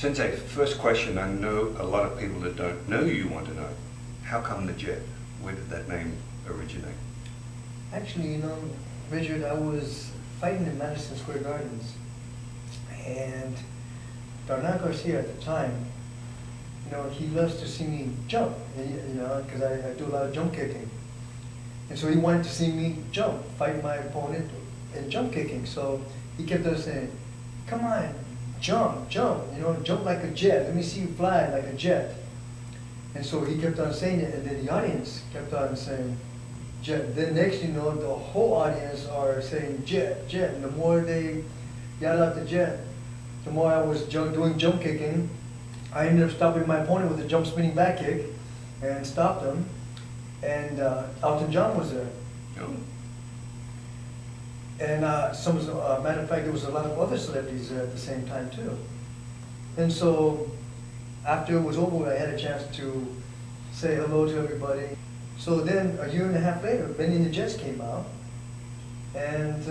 Sensei, first question, I know a lot of people that don't know you want to know. How come the jet? Where did that name originate? Actually, Richard, I was fighting in Madison Square Gardens, and Darnell Garcia at the time, he loves to see me jump, because I do a lot of jump kicking. And so he wanted to see me jump, fight my opponent in jump kicking. So he kept on saying, come on, jump, jump like a jet. Let me see you fly like a jet. And so he kept on saying it, and then the audience kept on saying, jet. Then next, the whole audience are saying jet, jet. And the more they yell out the jet, the more I was doing jump kicking. I ended up stopping my opponent with a jump spinning back kick and stopped him. And Elton John was there. Oh. And matter of fact, there was a lot of other celebrities there at the same time too. And so after it was over, I had a chance to say hello to everybody. So then a year and a half later, Benny and the Jets came out, and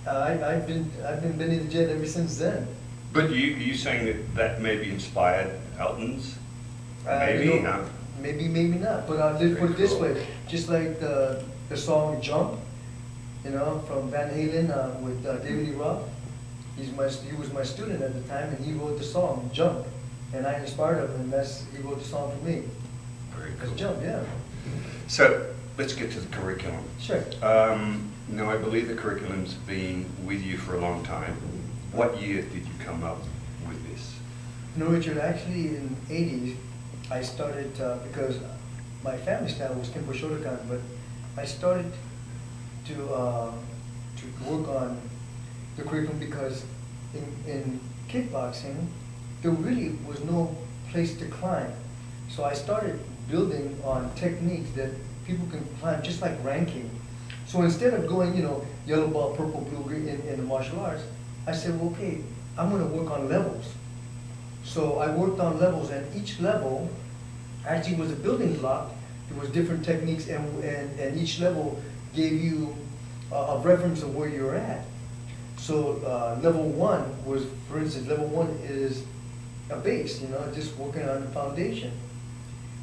I've been Benny the Jet ever since then. But you saying that maybe inspired Elton's? Maybe, huh? Maybe, maybe not. But I'll just put it this way: just like the song "Jump," from Van Halen with David Lee Roth. He was my student at the time, and he wrote the song "Jump," and I inspired him, and he wrote the song for me. Very cool. Jump, yeah. So let's get to the curriculum. Sure. Now I believe the curriculum's been with you for a long time. What year did you come up with this? Richard, actually in the 80s, I started, because my family style was Kempo Shotokan, but I started to work on the curriculum because in kickboxing, there really was no place to climb. So I started building on techniques that people can climb, just like ranking. So instead of going, yellow ball, purple, blue, green in the martial arts, I said, well, okay, I'm going to work on levels. So I worked on levels, and each level actually was a building block. There was different techniques, and each level gave you a reference of where you're at. So level one was, for instance, level one is a base, just working on the foundation.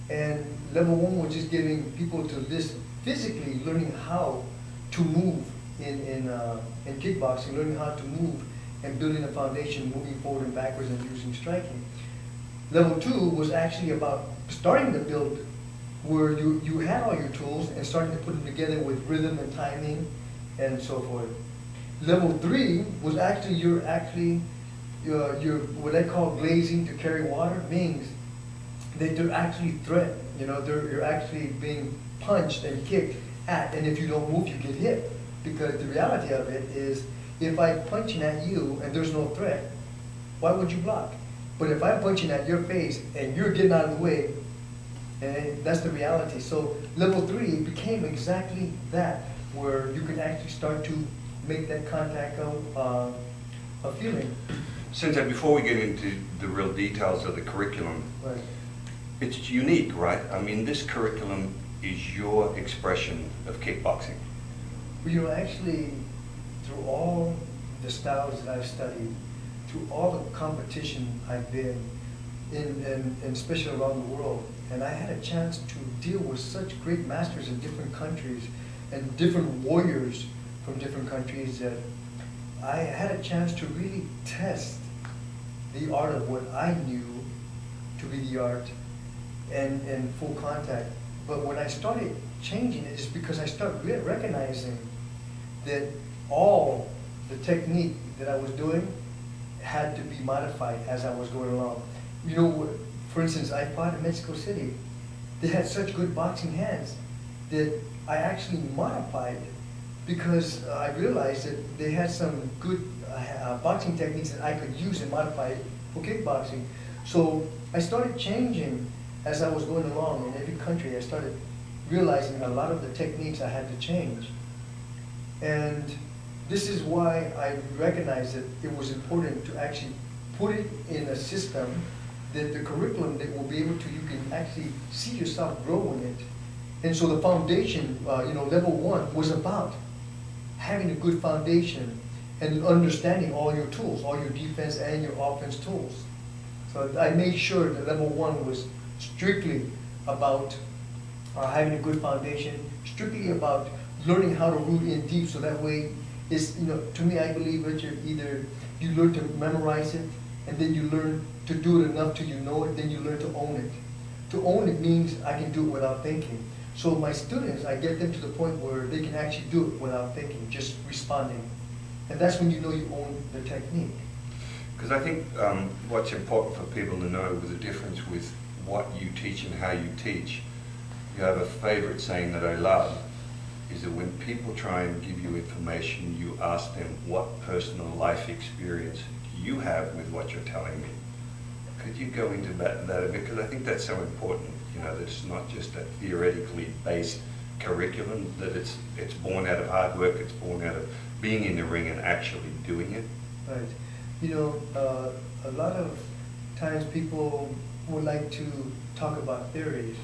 And level one was just getting people to this physically learning how to move in kickboxing, learning how to move and building a foundation, moving forward and backwards and using striking. Level two was actually about starting to build where you had all your tools and starting to put them together with rhythm and timing and so forth. Level three was actually your what I call glazing to carry water, means that they're actually threat. You're actually being punched and kicked at, and if you don't move, you get hit. Because the reality of it is, if I'm punching at you and there's no threat, why would you block? But if I'm punching at your face and you're getting out of the way, and that's the reality. So level three became exactly that, where you can actually start to make that contact of feeling. Sensei, before we get into the real details of the curriculum, Right. It's unique, right? I mean, this curriculum is your expression of kickboxing. Well, actually, through all the styles that I've studied, through all the competition I've been in, and especially around the world, and I had a chance to deal with such great masters in different countries and different warriors from different countries, that I had a chance to really test the art of what I knew to be the art and full contact. But when I started changing it, it's because I started recognizing that all the technique that I was doing had to be modified as I was going along. For instance, I fought in Mexico City. They had such good boxing hands that I actually modified, because I realized that they had some good boxing techniques that I could use and modify for kickboxing. So I started changing as I was going along in every country. I started realizing a lot of the techniques I had to change. And this is why I recognized that it was important to actually put it in a system, that the curriculum that will be able to, you can actually see yourself grow in it. And so the foundation, level one was about having a good foundation and understanding all your tools, all your defense and your offense tools. So I made sure that level one was strictly about having a good foundation, strictly about learning how to root in deep, so that way it's, to me, I believe, Richard, either you learn to memorize it, and then you learn to do it enough till you know it, then you learn to own it. To own it means I can do it without thinking. So my students, I get them to the point where they can actually do it without thinking, just responding. And that's when you know you own the technique. Because I think what's important for people to know with the difference with what you teach and how you teach, you have a favorite saying that I love, is that when people try and give you information, you ask them, what personal life experience do you have with what you're telling me? Could you go into that a bit? Because I think that's so important, that it's not just a theoretically based curriculum, that it's born out of hard work, it's born out of being in the ring and actually doing it. Right. A lot of times people would like to talk about theories,